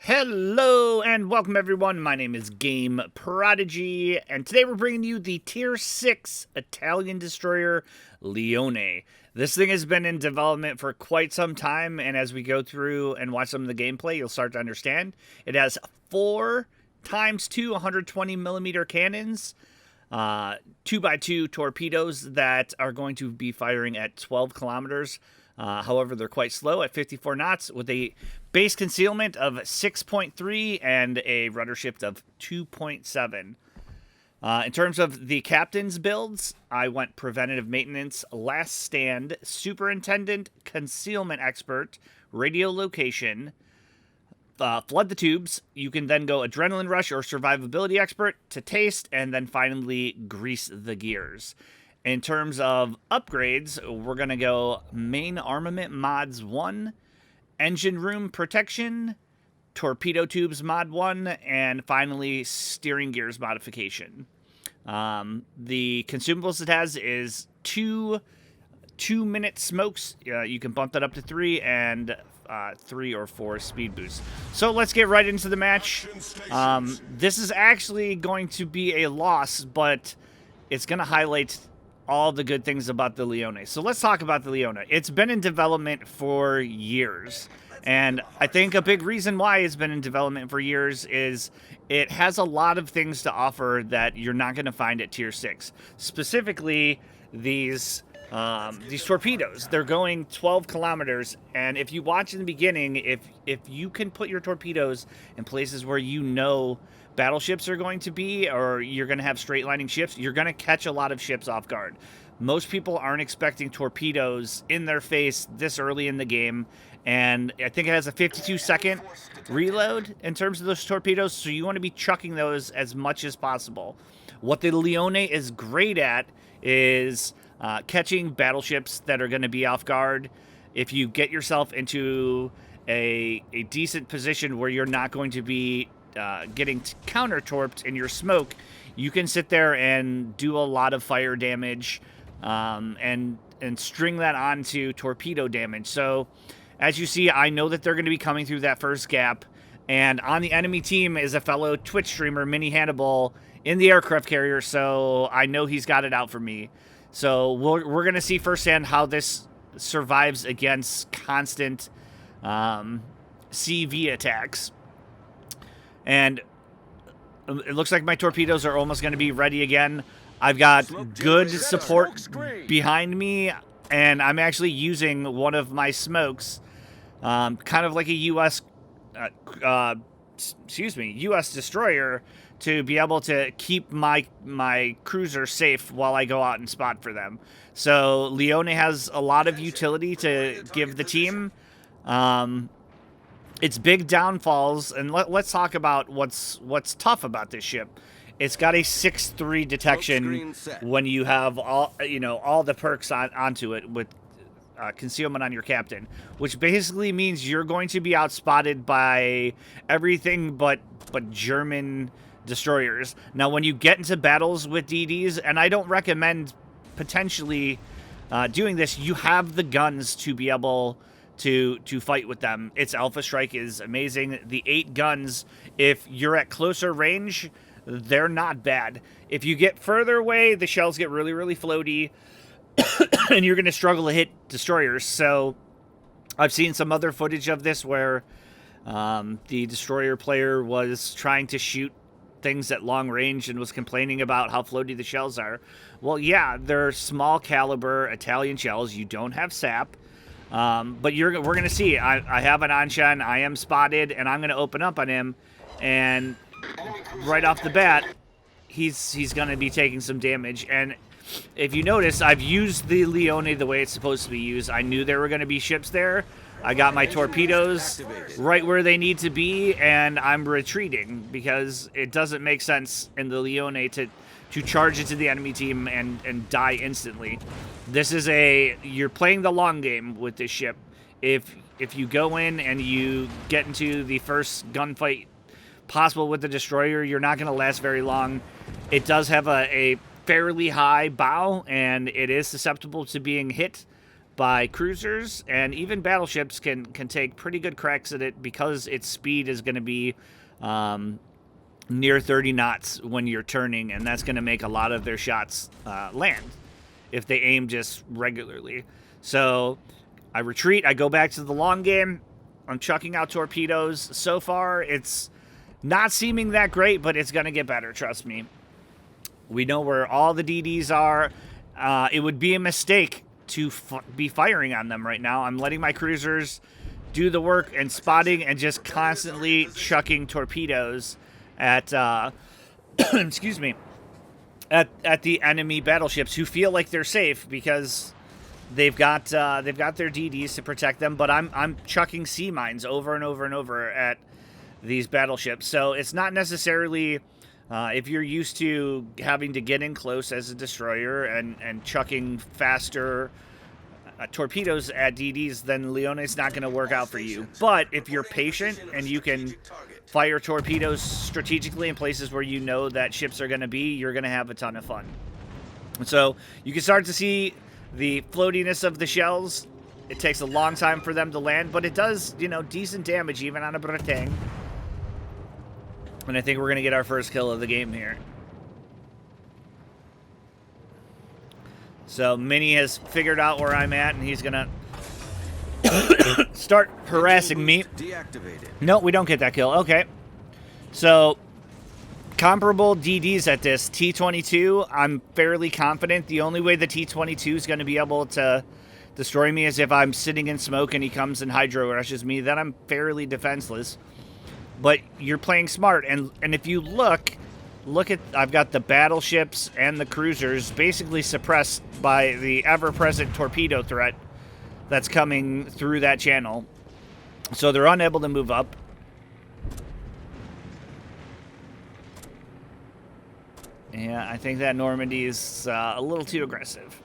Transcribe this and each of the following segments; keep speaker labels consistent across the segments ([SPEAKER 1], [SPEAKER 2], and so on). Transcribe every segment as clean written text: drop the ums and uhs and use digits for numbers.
[SPEAKER 1] Hello and welcome everyone, my name is Game Prodigy, and today we're bringing you the Tier 6 Italian destroyer, Leone. This thing has been in development for quite some time, and as we go through and watch some of the gameplay, you'll start to understand. It has 4 times 2 120mm cannons, 2x2 torpedoes that are going to be firing at 12 kilometers. However, they're quite slow at 54 knots with a base concealment of 6.3 and a rudder shift of 2.7. In terms of the captain's builds, I went preventative maintenance, last stand, superintendent, concealment expert, radio location, flood the tubes. You can then go adrenaline rush or survivability expert to taste, and then finally grease the gears. In terms of upgrades, we're going to go main armament mods 1, engine room protection, torpedo tubes mod 1, and finally steering gears modification. The consumables it has is 2-minute smokes. You can bump that up to 3, and 3 or 4 speed boosts. So let's get right into the match. This is actually going to be a loss, but it's going to highlight all the good things about the Leone. So let's talk about the Leone. It's been in development for years. And I think a big reason why it's been in development for years is it has a lot of things to offer that you're not going to find at Tier 6. Specifically, these torpedoes. They're going 12 kilometers, and if you watch in the beginning, if you can put your torpedoes in places where you know battleships are going to be, or you're going to have straight lining ships, you're going to catch a lot of ships off guard. Most people aren't expecting torpedoes in their face this early in the game, and I think it has a 52-second reload in terms of those torpedoes, so you want to be chucking those as much as possible. What the Leone is great at is catching battleships that are going to be off guard. If you get yourself into a decent position where you're not going to be getting counter-torped in your smoke, you can sit there and do a lot of fire damage and string that onto torpedo damage. So as you see, I know that they're going to be coming through that first gap, and on the enemy team is a fellow Twitch streamer, Mini Hannibal, in the aircraft carrier, so I know he's got it out for me. So we're going to see firsthand how this survives against constant CV attacks. And it looks like my torpedoes are almost going to be ready again. I've got good support behind me, and I'm actually using one of my smokes, kind of like a U.S. destroyer, to be able to keep my cruiser safe while I go out and spot for them. So Leone has a lot of utility to give the team. Its big downfalls, and let's talk about what's tough about this ship. It's got a 6-3 detection when you have all the perks onto it with concealment on your captain, which basically means you're going to be outspotted by everything but German destroyers. Now, when you get into battles with DDs, and I don't recommend potentially doing this, you have the guns to be able to fight with them. Its Alpha Strike is amazing. The 8 guns, if you're at closer range, they're not bad. If you get further away, the shells get really, really floaty, and you're going to struggle to hit destroyers. So I've seen some other footage of this where the destroyer player was trying to shoot things at long range and was complaining about how floaty the shells are. Well, yeah, they're small caliber Italian shells. You don't have sap. But we're going to see. I have an Anshan. I am spotted, and I'm going to open up on him. And right off the bat, he's going to be taking some damage. And if you notice, I've used the Leone the way it's supposed to be used. I knew there were going to be ships there. I got my torpedoes right where they need to be, and I'm retreating because it doesn't make sense in the Leone to charge into the enemy team and die instantly. This is you're playing the long game with this ship. If you go in and you get into the first gunfight possible with the destroyer, you're not going to last very long. It does have a fairly high bow, and it is susceptible to being hit by cruisers, and even battleships can take pretty good cracks at it because its speed is going to be near 30 knots when you're turning, and that's going to make a lot of their shots land if they aim just regularly. So I retreat, I go back to the long game, I'm chucking out torpedoes. So far, it's not seeming that great, but it's going to get better, trust me. We know where all the DDs are. It would be a mistake to be firing on them right now. I'm letting my cruisers do the work and spotting and just constantly chucking torpedoes at excuse me, at the enemy battleships who feel like they're safe because they've got their DDs to protect them. But I'm chucking sea mines over and over and over at these battleships. So it's not necessarily if you're used to having to get in close as a destroyer and chucking faster torpedoes at DDs, then Leone's not going to work out for you. But if you're patient and you can fire torpedoes strategically in places where you know that ships are going to be, you're going to have a ton of fun. So you can start to see the floatiness of the shells. It takes a long time for them to land, but it does, decent damage even on a Bretagne. And I think we're going to get our first kill of the game here. So Mini has figured out where I'm at, and he's going to start harassing me. No, we don't get that kill. Okay. So comparable DDs at this. T-22, I'm fairly confident. The only way the T-22 is going to be able to destroy me is if I'm sitting in smoke and he comes and hydro rushes me. Then I'm fairly defenseless. But you're playing smart, and if you look at, I've got the battleships and the cruisers basically suppressed by the ever-present torpedo threat that's coming through that channel. So they're unable to move up. Yeah, I think that Normandy is a little too aggressive.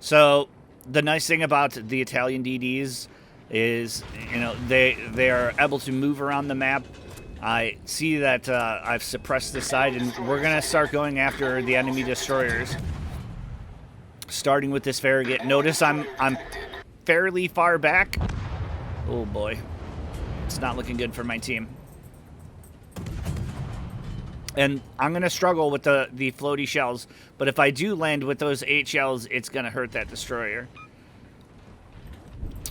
[SPEAKER 1] So the nice thing about the Italian DDs is, they are able to move around the map. I see that I've suppressed this side, and we're going to start going after the enemy destroyers, starting with this Farragut. Notice I'm fairly far back. Oh boy, it's not looking good for my team. And I'm going to struggle with the floaty shells, but if I do land with those 8 shells, it's going to hurt that destroyer.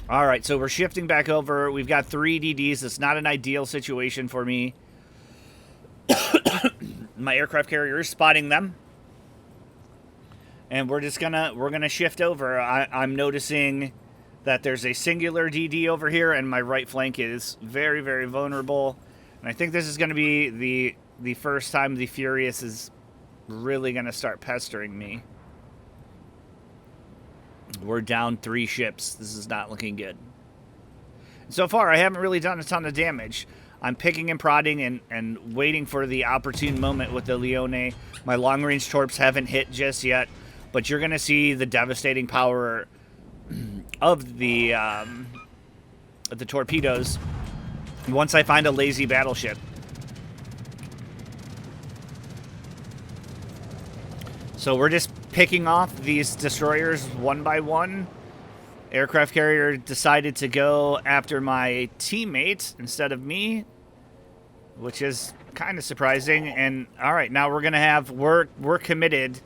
[SPEAKER 1] All right, so we're shifting back over. We've got 3 DDs. It's not an ideal situation for me. My aircraft carrier is spotting them, and we're gonna shift over. I'm noticing that there's a singular DD over here, and my right flank is very, very vulnerable. And I think this is going to be the first time the Furious is really going to start pestering me. We're down 3 ships. This is not looking good. So far, I haven't really done a ton of damage. I'm picking and prodding and waiting for the opportune moment with the Leone. My long-range torps haven't hit just yet, but you're going to see the devastating power of the torpedoes once I find a lazy battleship. So we're just picking off these destroyers one by one. Aircraft carrier decided to go after my teammate instead of me, which is kind of surprising. And all right, now we're committed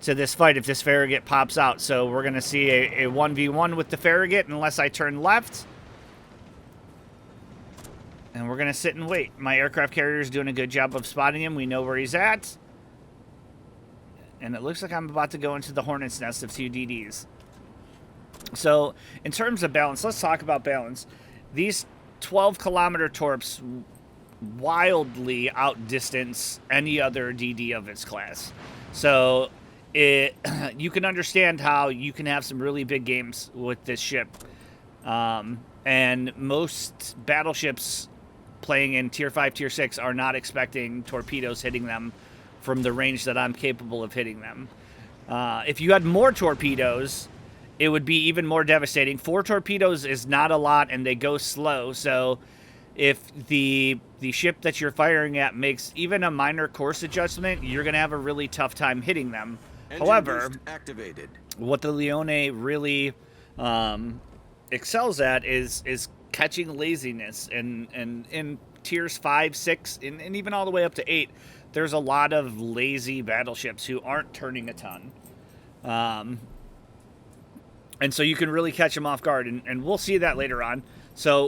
[SPEAKER 1] to this fight if this Farragut pops out. So we're going to see a 1v1 with the Farragut unless I turn left. And we're going to sit and wait. My aircraft carrier is doing a good job of spotting him. We know where he's at. And it looks like I'm about to go into the hornet's nest of 2 DDs. So, in terms of balance, let's talk about balance. These 12-kilometer torps wildly outdistance any other DD of its class. So, you can understand how you can have some really big games with this ship. And most battleships playing in Tier 5, Tier 6 are not expecting torpedoes hitting them from the range that I'm capable of hitting them. If you had more torpedoes, it would be even more devastating. 4 torpedoes is not a lot, and they go slow, so if the ship that you're firing at makes even a minor course adjustment, you're going to have a really tough time hitting them. However,
[SPEAKER 2] activated.
[SPEAKER 1] What the Leone really excels at is catching laziness, and in tiers 5, 6, and even all the way up to 8, there's a lot of lazy battleships who aren't turning a ton. And so you can really catch them off guard, and we'll see that later on. So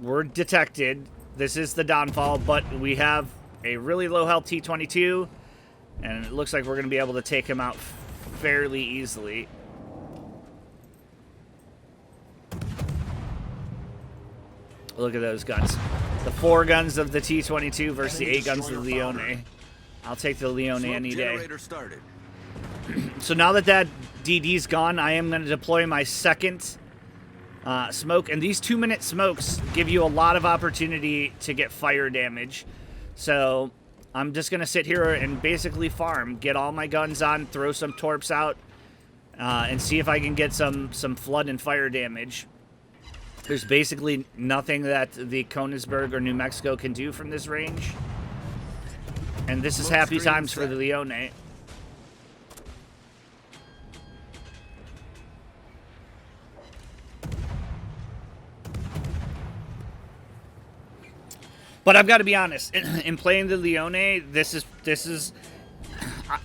[SPEAKER 1] we're detected. This is the downfall, but we have a really low health T-22, and it looks like we're going to be able to take him out fairly easily. Look at those guns. The 4 guns of the T-22 versus the 8 guns of the Leone. I'll take the Leone any day. So now that DD's gone, I am going to deploy my second smoke. And these 2-minute smokes give you a lot of opportunity to get fire damage. So I'm just going to sit here and basically farm. Get all my guns on, throw some torps out, and see if I can get some flood and fire damage. There's basically nothing that the Konigsberg or New Mexico can do from this range. And this is happy times for the Leone. But I've got to be honest, in playing the Leone, this is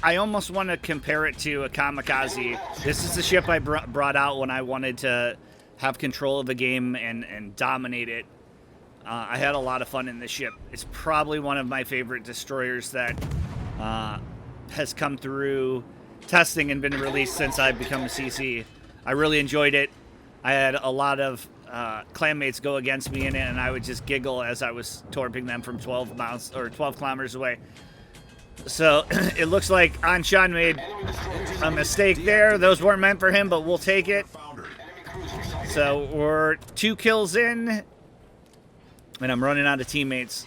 [SPEAKER 1] I almost want to compare it to a Kamikaze. This is the ship I brought out when I wanted to have control of the game and dominate it. I had a lot of fun in this ship. It's probably one of my favorite destroyers that has come through testing and been released since I've become a CC. I really enjoyed it. I had a lot of clanmates go against me in it, and I would just giggle as I was torping them from 12 miles or 12 kilometers away. So it looks like Anshan made a mistake there. Those weren't meant for him, but we'll take it. So we're 2 kills in, and I'm running out of teammates.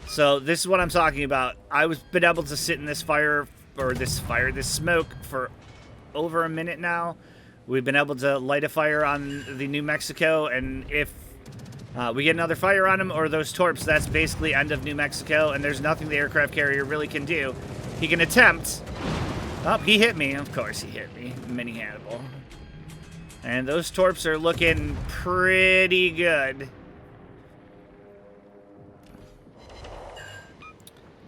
[SPEAKER 1] So this is what I'm talking about. I've been able to sit in this this smoke for over a minute now. We've been able to light a fire on the New Mexico, and if we get another fire on him or those torps, that's basically end of New Mexico, and there's nothing the aircraft carrier really can do. He can attempt. Oh, he hit me. Of course he hit me. Mini Hannibal. And those torps are looking pretty good.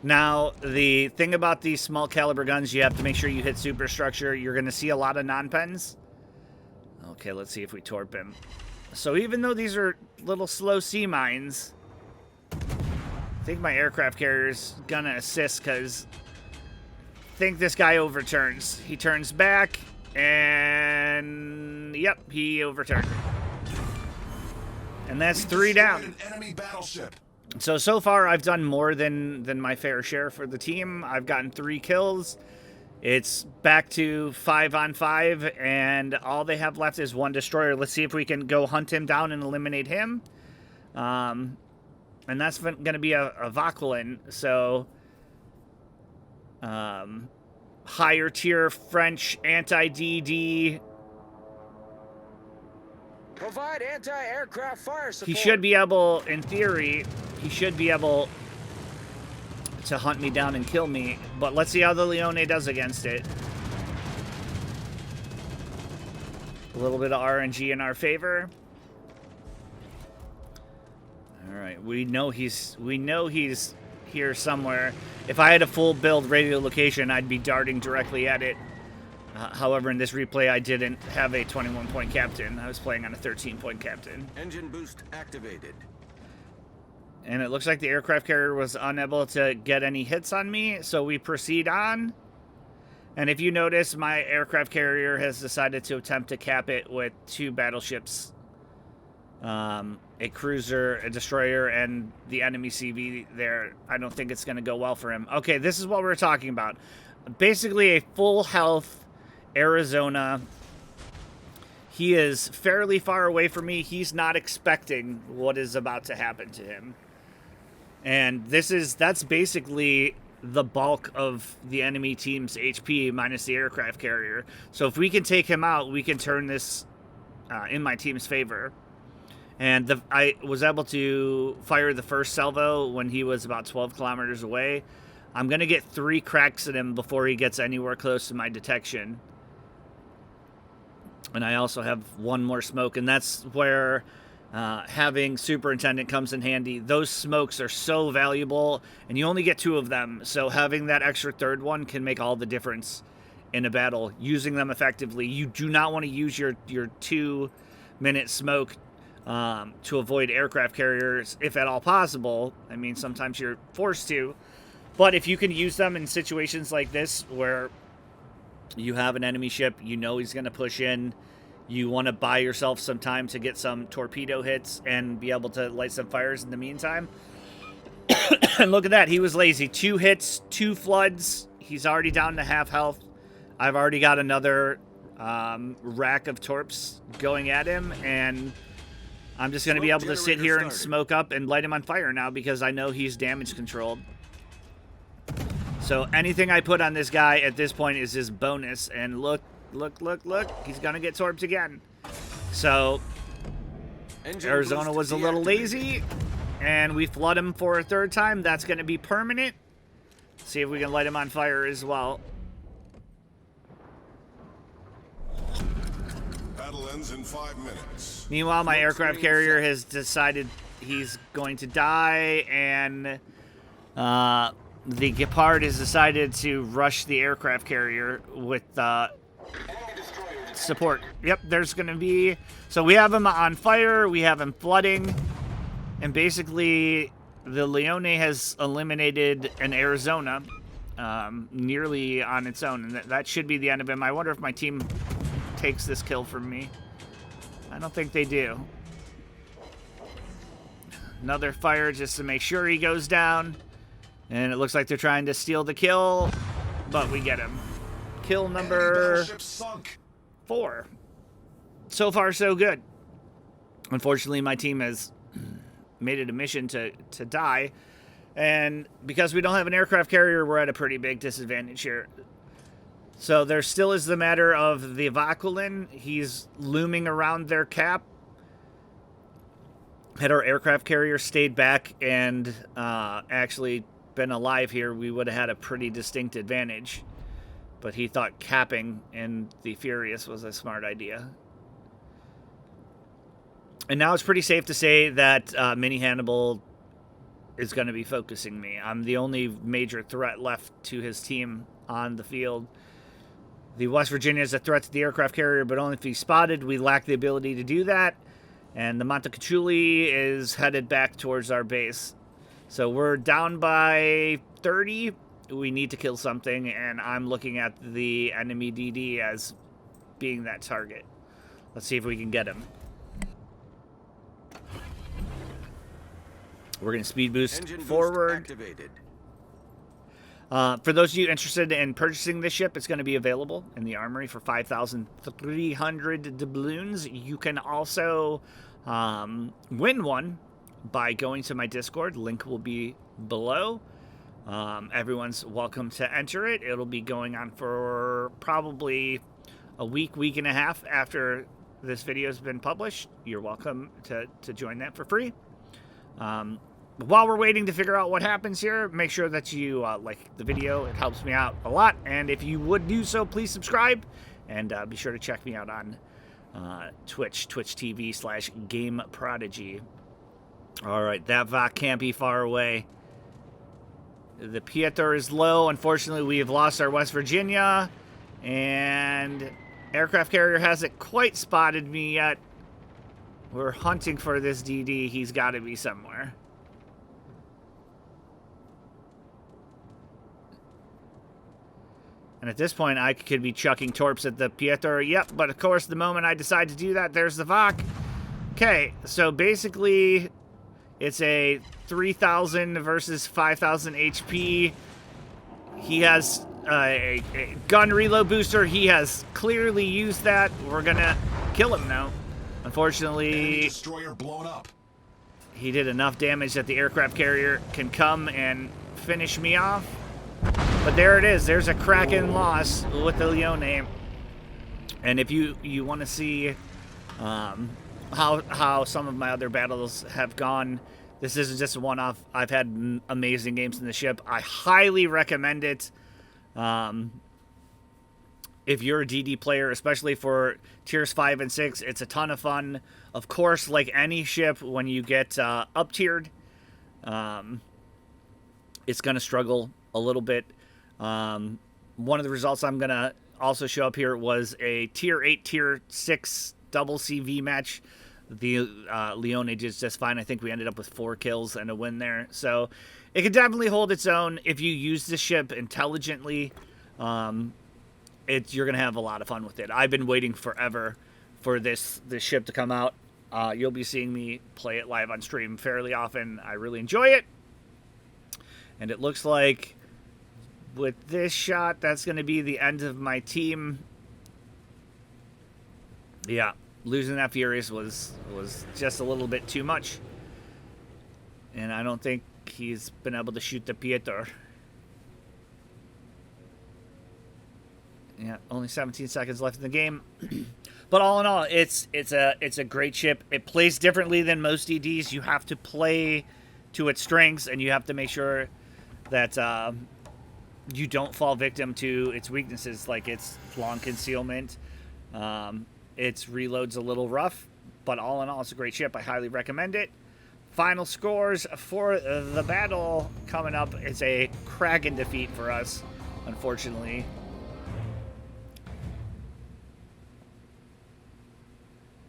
[SPEAKER 1] Now, the thing about these small caliber guns, you have to make sure you hit superstructure. You're going to see a lot of non-pens. Okay, let's see if we torp him. So even though these are little slow sea mines, I think my aircraft carrier's going to assist because I think this guy overturns. He turns back, and yep, he overturned. And that's 3 down.
[SPEAKER 3] Enemy battleship.
[SPEAKER 1] So far, I've done more than my fair share for the team. I've gotten 3 kills. It's back to 5 on 5, and all they have left is 1 destroyer. Let's see if we can go hunt him down and eliminate him. And that's going to be a Vauquelin. So, higher tier French anti-DD.
[SPEAKER 2] Provide anti-aircraft fire support.
[SPEAKER 1] He should be able, in theory, he should be able to hunt me down and kill me, but let's see how the Leone does against it. A little bit of RNG in our favor. All right, we know he's here somewhere. If I had a full build radio location, I'd be darting directly at it. However, in this replay, I didn't have a 21-point captain. I was playing on a 13-point captain.
[SPEAKER 2] Engine boost activated.
[SPEAKER 1] And it looks like the aircraft carrier was unable to get any hits on me, so we proceed on. And if you notice, my aircraft carrier has decided to attempt to cap it with 2 battleships. A cruiser, a destroyer, and the enemy CV there. I don't think it's going to go well for him. Okay, this is what we're talking about. Basically a full health Arizona. He is fairly far away from me. He's not expecting what is about to happen to him. And that's basically the bulk of the enemy team's HP minus the aircraft carrier. So if we can take him out, we can turn this in my team's favor. And I was able to fire the first salvo when he was about 12 kilometers away. I'm going to get 3 cracks at him before he gets anywhere close to my detection. And I also have 1 more smoke, and that's where having Superintendent comes in handy. Those smokes are so valuable, and you only get 2 of them. So having that extra 3rd one can make all the difference in a battle. Using them effectively. You do not want to use your 2-minute smoke to avoid aircraft carriers, if at all possible. I mean, sometimes you're forced to. But if you can use them in situations like this, where you have an enemy ship, you know he's going to push in, you want to buy yourself some time to get some torpedo hits and be able to light some fires in the meantime. And look at that. He was lazy. 2 hits, 2 floods. He's already down to half health. I've already got another rack of torps going at him, and I'm just going to be able to sit here and smoke up and light him on fire now because I know he's damage controlled. So anything I put on this guy at this point is his bonus. And look. He's going to get torps again. So Arizona was a little lazy, and we flood him for a 3rd time. That's going to be permanent. See if we can light him on fire as well.
[SPEAKER 3] Battle ends in 5 minutes.
[SPEAKER 1] Meanwhile, my aircraft carrier has decided he's going to die, and the Gepard has decided to rush the aircraft carrier with support. Yep, there's going to be... So we have him on fire, we have him flooding, and basically the Leone has eliminated an Arizona nearly on its own, and that should be the end of him. I wonder if my team takes this kill from me. I don't think they do. Another fire just to make sure he goes down. And it looks like they're trying to steal the kill, but we get him. Kill number 4. So far, so good. Unfortunately, my team has made it a mission to die. And because we don't have an aircraft carrier, we're at a pretty big disadvantage here. So there still is the matter of the Vakulin. He's looming around their cap. Had our aircraft carrier stayed back and actually been alive here, we would have had a pretty distinct advantage. But he thought capping in the Furious was a smart idea. And now it's pretty safe to say that Mini Hannibal is going to be focusing me. I'm the only major threat left to his team on the field. The West Virginia is a threat to the aircraft carrier, but only if he's spotted. We lack the ability to do that. And the Montecachuli is headed back towards our base. So we're down by 30. We need to kill something, and I'm looking at the enemy DD as being that target. Let's see if we can get him. We're going to speed boost
[SPEAKER 2] Engine
[SPEAKER 1] forward.
[SPEAKER 2] activated.
[SPEAKER 1] For those of you interested in purchasing this ship, it's going to be available in the armory for 5,300 doubloons. You can also win one by going to my Discord. Link will be below. Everyone's welcome to enter it. It'll be going on for probably a week and a half after this video has been published. You're welcome to join that for free. While we're waiting to figure out what happens here, make sure that you like the video. It helps me out a lot. And if you would do so, please subscribe. And be sure to check me out on Twitch TV/GameProdigy. All right, that Vok can't be far away. The Pieter is low. Unfortunately, we have lost our West Virginia. And aircraft carrier hasn't quite spotted me yet. We're hunting for this DD. He's got to be somewhere. And at this point, I could be chucking torps at the Pieter. Yep, but of course, the moment I decide to do that, there's the Vok. Okay, so basically, it's a 3,000 versus 5,000 HP. He has a gun reload booster. He has clearly used that. We're going to kill him now. Unfortunately,
[SPEAKER 3] Destroyer blown up.
[SPEAKER 1] He did enough damage that the aircraft carrier can come and finish me off. But there it is. There's a Kraken loss with the Leone. And if you want to see how some of my other battles have gone. This isn't just a one-off. I've had amazing games in the ship. I highly recommend it. If you're a DD player, especially for tiers 5 and 6, it's a ton of fun. Of course, like any ship, when you get up-tiered, it's going to struggle a little bit. One of the results I'm going to also show up here was a tier 8, tier 6 double CV match. The Leone did just fine. I think we ended up with 4 kills and a win there. So it can definitely hold its own if you use the ship intelligently. You're going to have a lot of fun with it. I've been waiting forever for this ship to come out. You'll be seeing me play it live on stream fairly often. I really enjoy it. And it looks like with this shot, that's going to be the end of my team. Yeah, losing that Furious was just a little bit too much. And I don't think he's been able to shoot the Pieter. Yeah, only 17 seconds left in the game. But all in all, it's a great ship. It plays differently than most DDs. You have to play to its strengths, and you have to make sure that you don't fall victim to its weaknesses, like its long concealment. Its reload's a little rough, but all in all, it's a great ship. I highly recommend it. Final scores for the battle coming up. It's a Kraken defeat for us, unfortunately.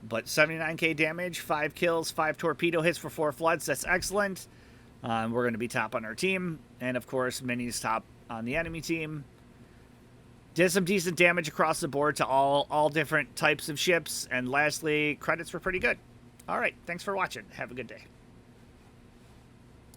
[SPEAKER 1] But 79k damage, 5 kills, 5 torpedo hits for 4 floods. That's excellent. We're going to be top on our team. And, of course, Minnie's top on the enemy team. Did some decent damage across the board to all different types of ships. And lastly, credits were pretty good. All right, thanks for watching. Have a good day.